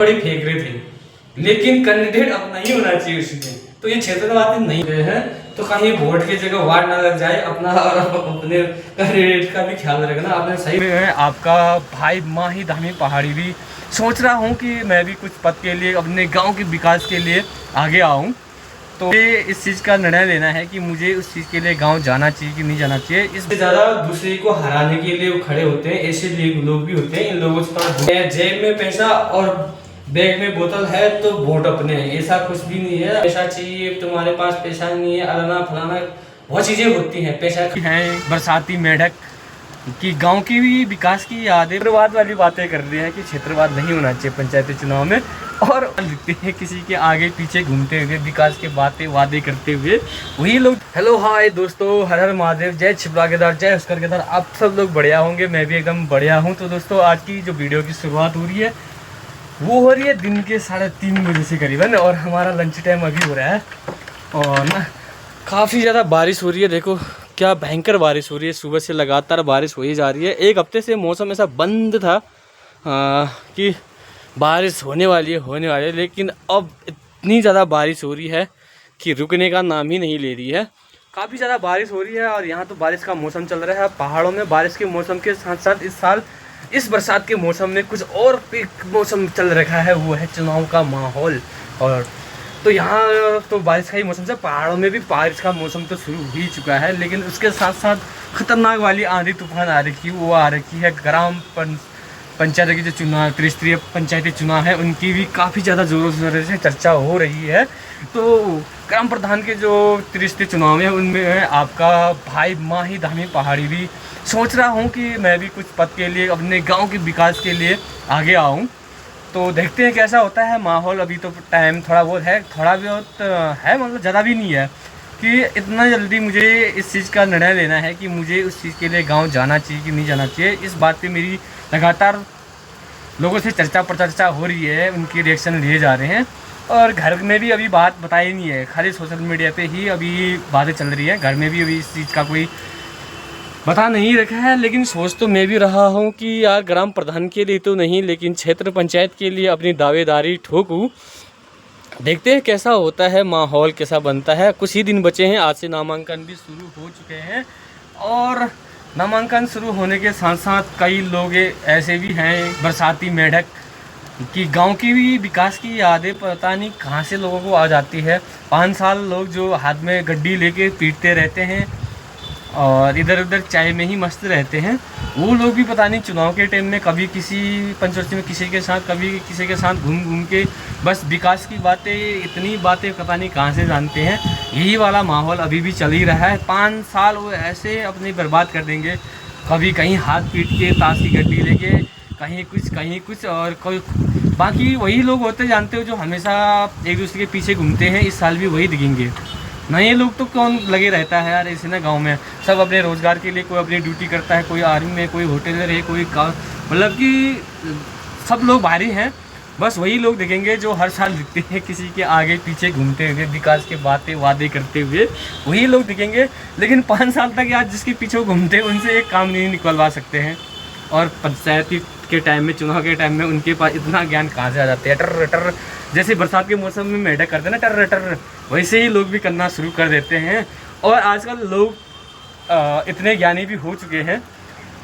बड़ी फेंक रहे थे, लेकिन कैंडिडेट अपना ही होना चाहिए उसमें। तो ये क्षेत्रवादी नहीं गए हैं तो कहीं वोट की जगह वार्ड ना लग जाए, अपना और अपने कैंडिडेट का भी ख्याल रखना। आपने सही है, आपका भाई माही धामी पहाड़ी भी सोच रहा हूँ कि मैं भी कुछ पद के लिए अपने गांव के विकास के लिए आगे आऊँ। तो ये इस चीज़ का निर्णय लेना है कि मुझे उस चीज़ के लिए गांव जाना चाहिए कि नहीं जाना चाहिए। इससे ज़्यादा दूसरे को हराने के लिए वो खड़े होते हैं, ऐसे लोग भी होते हैं। इन लोगों से थोड़ा, जेब में पैसा और बैग में बोतल है तो वोट अपने हैं, ऐसा कुछ भी नहीं है। पैसा चाहिए, तुम्हारे पास पैसा नहीं है, अलाना फलाना बहुत चीज़ें होती हैं। पैसा है, बरसाती मेढक कि गांव की भी विकास की यादें क्षेत्रवाद वाली बातें कर रहे हैं कि क्षेत्रवाद नहीं होना चाहिए पंचायती चुनाव में, और लिखते हैं किसी के आगे पीछे घूमते हुए विकास के बातें वादे करते हुए वही लोग। हेलो हाय दोस्तों, हर हर महादेव, जय छिपरा केदार, जय अस्कर केदार। आप सब लोग बढ़िया होंगे, मैं भी एकदम बढ़िया हूँ। तो दोस्तों आज की जो वीडियो की शुरुआत हो रही है वो हो रही है दिन के 3:30 बजे से करीबन, और हमारा लंच टाइम अभी हो रहा है। और ना काफ़ी ज़्यादा बारिश हो रही है, देखो क्या भयंकर बारिश हो रही है। सुबह से लगातार बारिश हो ही जा रही है। एक हफ्ते से मौसम ऐसा बंद था कि बारिश होने वाली है, लेकिन अब इतनी ज़्यादा बारिश हो रही है कि रुकने का नाम ही नहीं ले रही है। काफ़ी ज़्यादा बारिश हो रही है और यहाँ तो बारिश का मौसम चल रहा है। पहाड़ों में बारिश के मौसम के साथ साथ इस साल इस बरसात के मौसम में कुछ और भी मौसम चल रखा है, वो है चुनाव का माहौल। और तो यहाँ तो बारिश का ही मौसम से पहाड़ों में भी बारिश का मौसम तो शुरू हो ही चुका है, लेकिन उसके साथ साथ खतरनाक वाली आंधी तूफान आ रखी है, वो आ रखी है। ग्राम पंचायत के जो चुनाव, त्रिस्तरीय पंचायती चुनाव है, उनकी भी काफ़ी ज़्यादा ज़ोरों शोरों से चर्चा हो रही है। तो ग्राम प्रधान के जो त्रिस्तरीय चुनाव है उनमें आपका भाई माही धामी पहाड़ी भी सोच रहा हूँ कि मैं भी कुछ पद के लिए अपने गाँव के विकास के लिए आगे आऊँ। तो देखते हैं कैसा होता है माहौल। अभी तो टाइम थोड़ा बहुत है, मतलब ज़्यादा भी नहीं है कि इतना जल्दी मुझे इस चीज़ का निर्णय लेना है कि मुझे उस चीज़ के लिए गांव जाना चाहिए कि नहीं जाना चाहिए। इस बात पे मेरी लगातार लोगों से चर्चा प्रचर्चा हो रही है, उनके रिएक्शन लिए जा रहे हैं। और घर में भी अभी बात बताई नहीं है, खाली सोशल मीडिया पे ही अभी बातें चल रही है। घर में भी अभी इस चीज़ का कोई बता नहीं रखा है, लेकिन सोच तो मैं भी रहा हूँ कि यार ग्राम प्रधान के लिए तो नहीं, लेकिन क्षेत्र पंचायत के लिए अपनी दावेदारी ठोकूँ। देखते हैं कैसा होता है, माहौल कैसा बनता है। कुछ ही दिन बचे हैं, आज से नामांकन भी शुरू हो चुके हैं। और नामांकन शुरू होने के साथ साथ कई लोग ऐसे भी हैं बरसाती मेढक कि गांव की भी विकास की यादें पता नहीं कहाँ से लोगों को आ जाती है। 5 साल लोग जो हाथ में गड्डी लेके पीटते रहते हैं और इधर उधर चाय में ही मस्त रहते हैं, वो लोग भी पता नहीं चुनाव के टाइम में कभी किसी पंचवर्षीय में किसी के साथ, कभी किसी के साथ घूम घूम के बस विकास की बातें, इतनी बातें पता नहीं कहाँ से जानते हैं। यही वाला माहौल अभी भी चल ही रहा है। 5 साल वो ऐसे अपने बर्बाद कर देंगे, कभी कहीं हाथ पीट के ताश की गड्डी लेके, कहीं कुछ और कोई बाकी वही लोग होते जानते हो जो हमेशा एक दूसरे के पीछे घूमते हैं। इस साल भी वही दिखेंगे। नए लोग तो कौन लगे रहता है यार ऐसे ना, गांव में सब अपने रोज़गार के लिए, कोई अपनी ड्यूटी करता है, कोई आर्मी में, कोई होटलर है, कोई मतलब कि सब लोग बाहरी हैं। बस वही लोग दिखेंगे जो हर साल दिखते हैं किसी के आगे पीछे घूमते हुए, विकास के बातें वादे करते हुए, वही लोग दिखेंगे। लेकिन 5 साल तक यार जिसके पीछे घूमते हैं उनसे एक काम नहीं निकलवा सकते हैं। और पंचायती के टाइम में, चुनाव के टाइम में उनके पास इतना ज्ञान कहाँ से आ जाते हैं। टर टर जैसे बरसात के मौसम में मेढक करते हैं ना, टर टर, वैसे ही लोग भी करना शुरू कर देते हैं। और आजकल लोग इतने ज्ञानी भी हो चुके हैं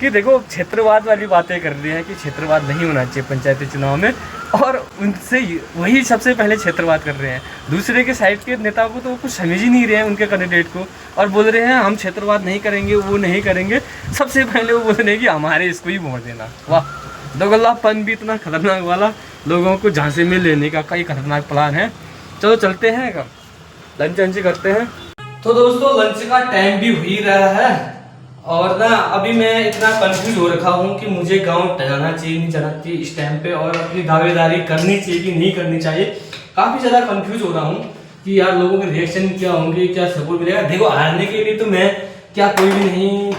कि देखो क्षेत्रवाद वाली बातें कर रहे हैं कि क्षेत्रवाद नहीं होना चाहिए पंचायती चुनाव में, और उनसे वही सबसे पहले क्षेत्रवाद कर रहे हैं। दूसरे के साइड के नेता को तो कुछ समझ ही नहीं रहे हैं, उनके कैंडिडेट को, और बोल रहे हैं हम क्षेत्रवाद नहीं करेंगे, वो नहीं करेंगे। सबसे पहले वो बोल रहे हैं कि हमारे इसको ही वोट देना। वाह, दोगल्लापन भी इतना खतरनाक वाला, लोगों को झांसे में लेने का कई खतरनाक प्लान है। चलो चलते हैं, लंच करते हैं। तो दोस्तों लंच का टाइम भी हो ही रहा है, और ना अभी मैं इतना कंफ्यूज हो रखा हूँ कि मुझे गांव जाना चाहिए नहीं जाना चाहिए इस टाइम पे, और अपनी दावेदारी करनी चाहिए कि नहीं करनी चाहिए। काफ़ी ज़्यादा कंफ्यूज हो रहा हूँ कि यार लोगों के रिएक्शन क्या होंगे, क्या सपोर्ट मिलेगा। देखो हारने के लिए तो मैं क्या कोई भी नहीं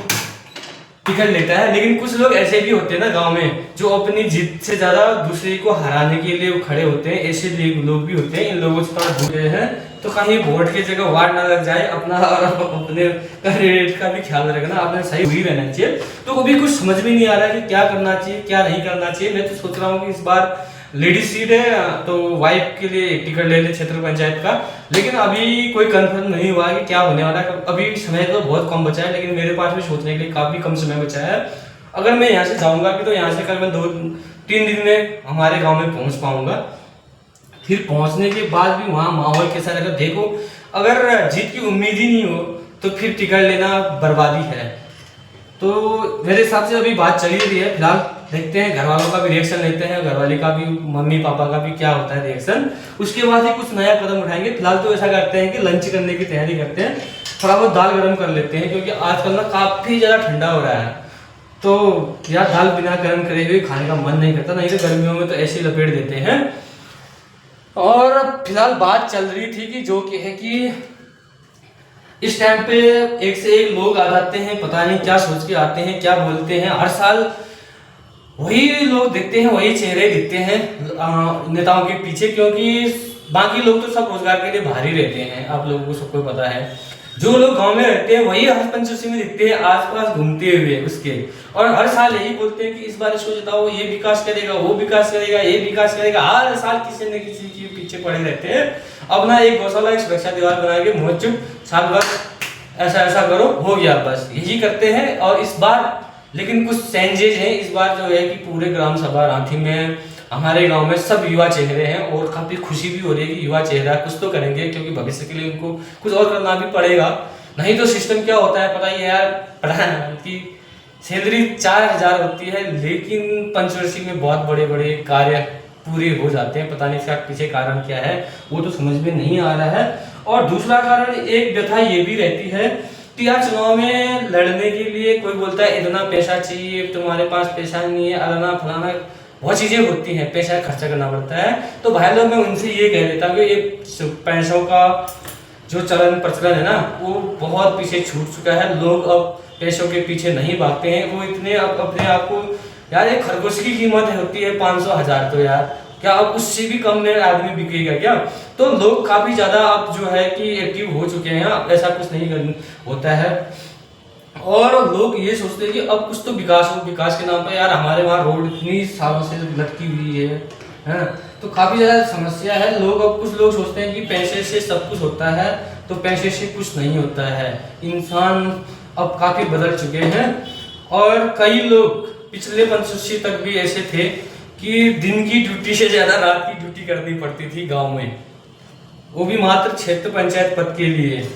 टिकट लेता है, लेकिन कुछ लोग ऐसे भी होते हैं ना गांव में जो अपनी जीत से ज़्यादा दूसरे को हराने के लिए वो खड़े होते हैं। ऐसे लोग भी होते हैं, इन लोगों से थोड़ा दूर हैं तो कहीं वोट की जगह वार्ड ना लग जाए, अपना और अपने कैंडिडेट का भी ख्याल रखना। आपने सही हुई रहना चाहिए। तो अभी कुछ समझ में नहीं आ रहा है कि क्या करना चाहिए क्या नहीं करना चाहिए। मैं तो सोच रहा हूँ कि इस बार लेडीज सीट है तो वाइफ के लिए एक टिकट ले ले क्षेत्र पंचायत का। लेकिन अभी कोई कंफर्म नहीं हुआ कि क्या होने वाला है। अभी समय तो बहुत कम बचा है, लेकिन मेरे पास भी सोचने के लिए काफी कम समय बचा है। अगर मैं यहाँ से जाऊंगा भी तो यहाँ से कल मैं 2-3 दिन में हमारे गाँव में पहुँच पाऊंगा। फिर पहुंचने के बाद भी वहाँ माहौल कैसा रहेगा देखो, अगर जीत की उम्मीद ही नहीं हो तो फिर टिकट लेना बर्बादी है। तो मेरे हिसाब से अभी बात चली रही है, फिलहाल देखते हैं, घर वालों का भी रिएक्शन लेते हैं, घर वाले का भी, मम्मी पापा का भी क्या होता है रिएक्शन, उसके बाद ही कुछ नया कदम उठाएंगे। फिलहाल तो ऐसा करते हैं कि लंच करने की तैयारी करते हैं, थोड़ा बहुत दाल गर्म कर लेते हैं, क्योंकि आजकल ना काफी ज्यादा ठंडा हो रहा है। तो यार दाल बिना गर्म करे हुए खाने का मन नहीं करता, नहीं तो गर्मियों में तो ऐसे ही लपेट देते हैं। और फिलहाल बात चल रही थी कि जो कि है कि इस टाइम पे एक से एक लोग आ जाते हैं, पता नहीं क्या सोच के आते हैं, क्या बोलते हैं। हर साल वही लोग दिखते हैं, वही चेहरे दिखते हैं नेताओं के पीछे, क्योंकि बाकी लोग तो सब रोजगार के लिए बाहर ही रहते हैं। आप लोगों को सबको पता है, जो लोग गांव में रहते हैं वही हर पंचवर्षीय में दिखते हैं आसपास घूमते हुए उसके, और हर साल यही बोलते हैं कि इस बार इसको जिताओ, ये विकास करेगा, वो विकास करेगा, ये विकास करेगा। हर साल किसी न किसी के पीछे पड़े रहते हैं। अब ना एक गौशाला एक सुरक्षा दीवार बना के मोह चुप साल भर ऐसा ऐसा करो, हो गया, बस यही करते हैं। और इस बार लेकिन कुछ चेंजेज हैं इस बार, जो है कि पूरे ग्राम सभा रांची में हमारे गांव में सब युवा चेहरे हैं, और काफी खुशी भी हो रही है कि युवा चेहरा कुछ तो करेंगे, क्योंकि भविष्य के लिए उनको कुछ और करना भी पड़ेगा। नहीं तो सिस्टम क्या होता है पता ही है यार, पढ़ा कि सैलरी 4000 होती है, लेकिन पंचवर्षीय में बहुत बड़े बड़े कार्य पूरे हो जाते हैं। पता नहीं इसका पीछे कारण क्या है, वो तो समझ में नहीं आ रहा है। और दूसरा कारण, एक व्यथा ये भी रहती है कि यार चुनाव में लड़ने के लिए कोई बोलता है इतना पैसा चाहिए, तुम्हारे पास पैसा नहीं है, अलाना फलाना बहुत चीजें होती हैं, पैसा खर्चा करना पड़ता है। तो भाई लोग मैं उनसे ये कह देता हूँ कि ये पैसों का जो चलन प्रचलन है ना, वो बहुत पीछे छूट चुका है। लोग अब पैसों के पीछे नहीं भागते हैं, वो इतने अब अपने आप को, यार एक खरगोश की कीमत होती है 500-1000, तो यार क्या अब उससे भी कम में आदमी बिकेगा क्या? तो लोग काफी ज्यादा अब जो है कि एक्टिव हो चुके हैं, अब ऐसा कुछ नहीं होता है। और लोग ये सोचते हैं कि अब कुछ तो विकास हो, विकास के नाम पर यार हमारे वहाँ रोड इतनी सालों से लटकी हुई है, तो काफी ज्यादा समस्या है। लोग अब कुछ लोग सोचते हैं कि पैसे से सब कुछ होता है, तो पैसे से कुछ नहीं होता है। इंसान अब काफी बदल चुके हैं, और कई लोग पिछले पंचवर्षीय तक भी ऐसे थे कि दिन की ड्यूटी से ज्यादा रात की ड्यूटी करनी पड़ती थी गांव में, वो भी मात्र क्षेत्र पंचायत पद के लिए।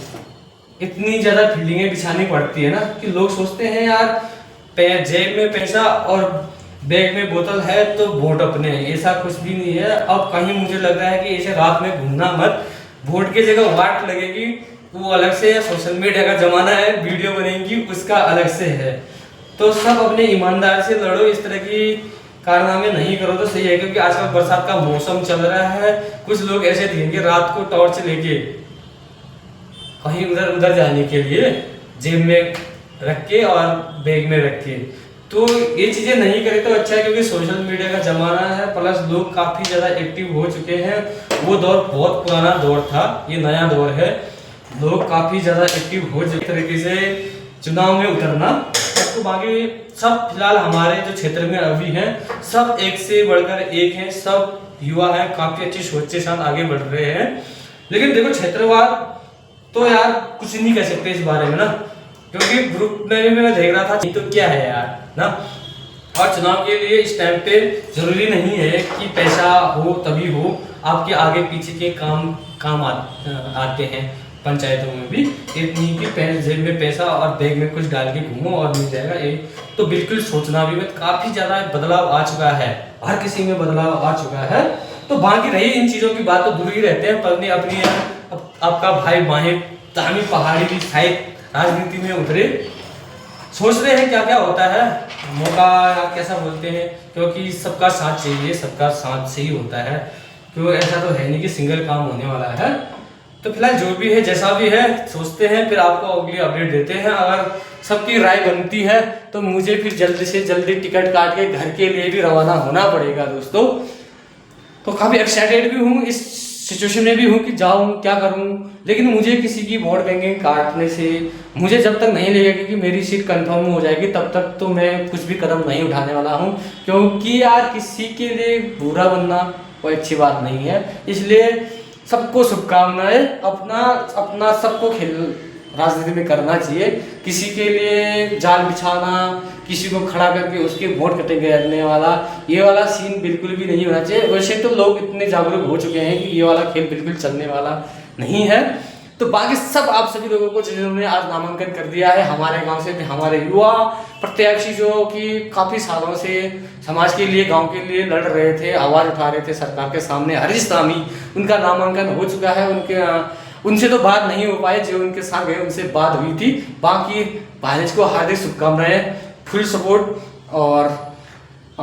इतनी ज्यादा फील्डिंगें बिछानी पड़ती है ना कि लोग सोचते हैं यार जेब में पैसा और बैग में बोतल है तो वोट अपने, ऐसा कुछ भी नहीं है। अब कहीं मुझे लग रहा है कि ऐसे रात में घूमना मत, वोट की जगह वाट लगेगी वो अलग से है, सोशल मीडिया का जमाना है, वीडियो बनेगी उसका अलग से है। तो सब अपने ईमानदार से लड़ो, इस तरह की कारनामे नहीं करो तो सही है। क्योंकि आजकल बरसात का मौसम चल रहा है, कुछ लोग ऐसे दिखेंगे रात को टॉर्च लेके कहीं उधर उधर जाने के लिए, जेब में रख के और बैग में रख के। तो ये चीजें नहीं करें तो अच्छा है, क्योंकि सोशल मीडिया का जमाना है, प्लस लोग काफी ज्यादा एक्टिव हो चुके हैं। वो दौर बहुत पुराना दौर था, ये नया दौर है। लोग काफी ज्यादा एक्टिव हो जिस तरीके से चुनाव में उतरना। तो बाकी सब फिलहाल हमारे जो क्षेत्र में अभी हैं, सब एक से बढ़कर एक हैं, सब युवा हैं, काफी अच्छी सोच के साथ आगे बढ़ रहे हैं। लेकिन देखो क्षेत्रवाद तो यार कुछ नहीं कह सकते इस बारे में ना, क्योंकि ग्रुप में भी मैं देख रहा था, तो क्या है यार ना। और चुनाव के लिए इस टाइम पे जरूरी नहीं है कि पैसा हो तभी हो, आपके आगे पीछे के काम आते हैं पंचायतों में भी। इतनी कि जेब में पैसा और बैग में कुछ डाल के घूमो और मिल जाएगा, ये तो बिल्कुल सोचना भी मत। काफी ज्यादा बदलाव आ चुका है, हर किसी में बदलाव आ चुका है। तो बाकी रही इन चीजों की बात तो दूर ही रहते हैं, पर अपनी आपका भाई माहिर तामी पहाड़ी भी शायद राजनीति में उतरे, सोच रहे हैं क्या क्या होता है, मौका या कैसा बोलते हैं, क्योंकि सबका साथ चाहिए, सबका साथ से ही होता है। क्यों ऐसा तो है नहीं कि सिंगल काम होने वाला है। तो फिलहाल जो भी है जैसा भी है सोचते हैं, फिर आपको अगली अपडेट देते हैं। अगर सबकी राय बनती है तो मुझे फिर जल्दी से जल्दी टिकट काट के घर के लिए भी रवाना होना पड़ेगा दोस्तों। तो काफी एक्साइटेड भी हूँ इस सिचुएशन में भी हूँ कि जाऊँ क्या करूँ, लेकिन मुझे किसी की वोट बैंकिंग काटने से मुझे जब तक नहीं लगेगा कि मेरी सीट कंफर्म हो जाएगी तब तक तो मैं कुछ भी कदम नहीं उठाने वाला हूँ। क्योंकि यार किसी के लिए बुरा बनना कोई अच्छी बात नहीं है। इसलिए सबको शुभकामनाएं। अपना अपना सबको खेल राजनीति में करना चाहिए। किसी के लिए जाल बिछाना, किसी को खड़ा करके उसके वोट करने वाला, ये वाला सीन बिल्कुल भी नहीं होना चाहिए। वैसे तो लोग इतने जागरूक हो चुके हैं कि ये वाला खेल बिल्कुल चलने वाला नहीं है। तो बाकी सब आप सभी लोगों को जिन्होंने आज नामांकन कर दिया है हमारे गांव से, हमारे युवा प्रत्याशी जो कि काफ़ी सालों से समाज के लिए, गांव के लिए लड़ रहे थे, आवाज़ उठा रहे थे सरकार के सामने, हरीश सामी, उनका नामांकन हो चुका है। उनसे तो बात नहीं हो पाई, जो उनके साथ गए उनसे बात हुई थी। बाकी भाईज को हार्दिक शुभकामनाएं, फुल सपोर्ट। और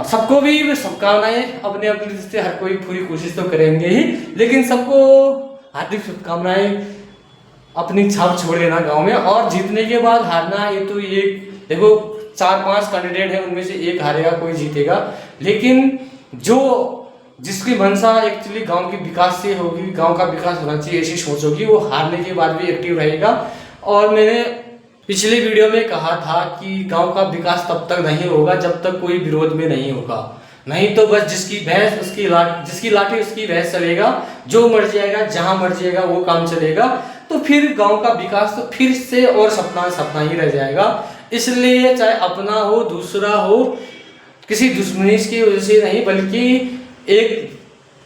सबको भी शुभकामनाएं। अपने अपने से हर कोई पूरी कोशिश तो करेंगे ही, लेकिन सबको हार्दिक शुभकामनाएं। अपनी छाप छोड़ देना गांव में। और जीतने के बाद हारना, ये तो ये देखो 4-5 कैंडिडेट है, उनमें से एक हारेगा, कोई जीतेगा। लेकिन जो जिसकी मंशा एक्चुअली गांव के विकास से होगी, गांव का विकास होना चाहिए ऐसी सोच होगी, वो हारने के बाद भी एक्टिव रहेगा। और मैंने पिछले वीडियो में कहा था कि गांव का विकास तब तक नहीं होगा जब तक कोई विरोध में नहीं होगा। नहीं तो बस जिसकी भैंस उसकी जिसकी लाठी उसकी भैंस चलेगा, जो मर जाएगा जहां मर जाएगा वो काम चलेगा। तो फिर गांव का विकास तो फिर से और सपना सपना ही रह जाएगा। इसलिए चाहे अपना हो दूसरा हो, किसी दुश्मनी की वजह से नहीं, बल्कि एक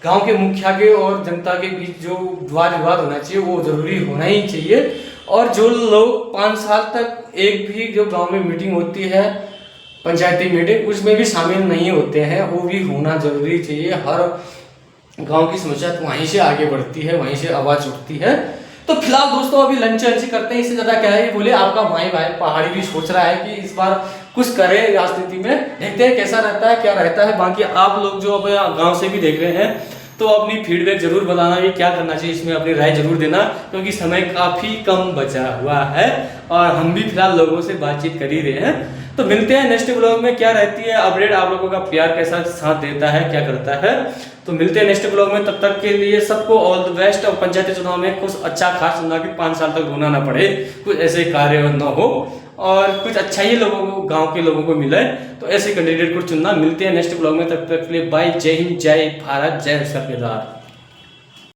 गांव के मुखिया के और जनता के बीच जो वाद विवाद होना चाहिए वो जरूरी होना ही चाहिए। और जो लोग 5 साल तक एक भी जो गांव में मीटिंग होती है, पंचायती मीटिंग, उसमें भी शामिल नहीं होते हैं, वो भी होना जरूरी चाहिए। हर गांव की समस्या तो वहीं से आगे बढ़ती है, वहीं से आवाज उठती है। तो फिलहाल दोस्तों अभी लंच करते हैं, इससे ज्यादा क्या है बोले। आपका भाई पहाड़ी भी सोच रहा है कि इस बार कुछ करे राजनीति में, देखते हैं कैसा रहता है क्या रहता है। बाकी आप लोग जो अब गांव से भी देख रहे हैं तो अपनी फीडबैक जरूर बताना कि क्या करना चाहिए, इसमें अपनी राय जरूर देना, क्योंकि समय काफी कम बचा हुआ है और हम भी फिलहाल लोगों से बातचीत कर ही रहे हैं। तो मिलते हैं नेक्स्ट ब्लॉग में, क्या रहती है अपडेट, आप लोगों का प्यार कैसा साथ देता है, क्या करता है। तो मिलते हैं नेक्स्ट ब्लॉग में, तब तक के लिए सबको ऑल द बेस्ट। और पंचायती चुनाव में कुछ अच्छा खास चुनाव कि 5 साल तक रोना ना पड़े, कुछ ऐसे कार्य न हो और कुछ अच्छा ही लोगों को, गांव के लोगों को मिले, तो ऐसे कैंडिडेट को चुनना। मिलते हैं नेक्स्ट ब्लॉग में, तब तक के लिए बाय। जय हिंद, जय भारत, जय सरकार।